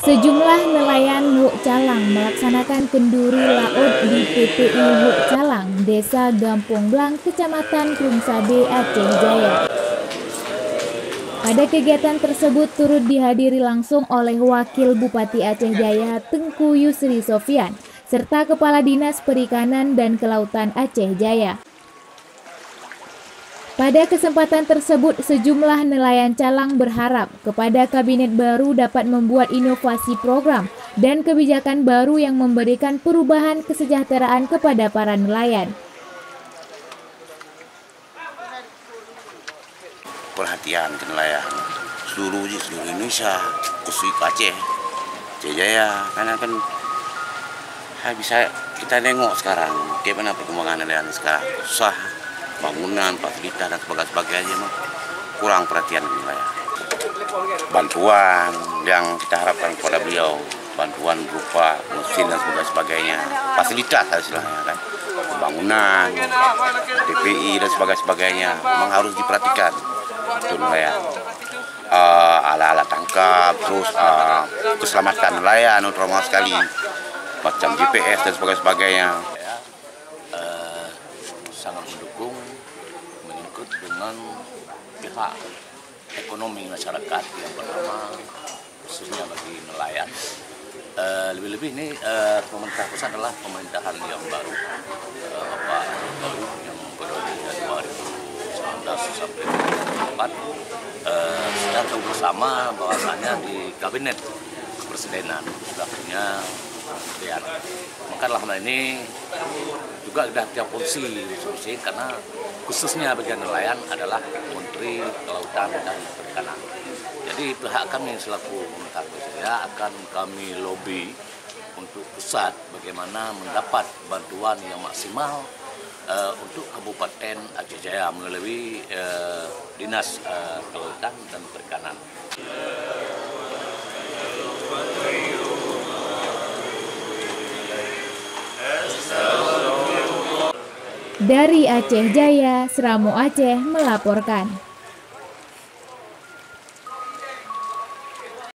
Sejumlah nelayan Huk Calang melaksanakan kenduri laut di PPI Huk Calang, Desa Gampong Blang, Kecamatan Krungsabe, Aceh Jaya. Pada kegiatan tersebut turut dihadiri langsung oleh Wakil Bupati Aceh Jaya Tengku Yusri Sofian, serta Kepala Dinas Perikanan dan Kelautan Aceh Jaya. Pada kesempatan tersebut, sejumlah nelayan Calang berharap kepada kabinet baru dapat membuat inovasi program dan kebijakan baru yang memberikan perubahan kesejahteraan kepada para nelayan. Perhatian ke nelayan seluruh Indonesia, khusus Aceh Jaya, karena kan bisa kita nengok sekarang bagaimana perkembangan nelayan sekarang, susah bangunan, fasilitas dan sebagainya, kurang perhatian nelayan. Bantuan yang kita harapkan kepada beliau, bantuan berupa mesin dan sebagainya, fasilitas istilahnya kan, pembangunan, TPI dan sebagainya, memang harus diperhatikan untuk nelayan. Alat-alat tangkap, terus keselamatan nelayan terutama sekali, macam GPS dan sebagainya. Sangat mendukung, mengikut dengan pihak ekonomi masyarakat yang pertama, khususnya bagi nelayan. Lebih-lebih ini pemerintah pusat adalah pemerintahan yang baru, Bapak baru yang periode 2019 sampai 2024. Kita tahu bersama bahwasannya di kabinet kepresidenan sudah punya kementerian. Maka dalam hal ini juga sudah tiap fungsi karena khususnya bagian nelayan adalah Menteri Kelautan dan Perikanan. Jadi pihak kami selaku pemerintah Jaya akan kami lobby untuk pusat bagaimana mendapat bantuan yang maksimal untuk Kabupaten Aceh Jaya melalui Dinas Kelautan dan Perikanan. Dari Aceh Jaya, Seramo Aceh melaporkan.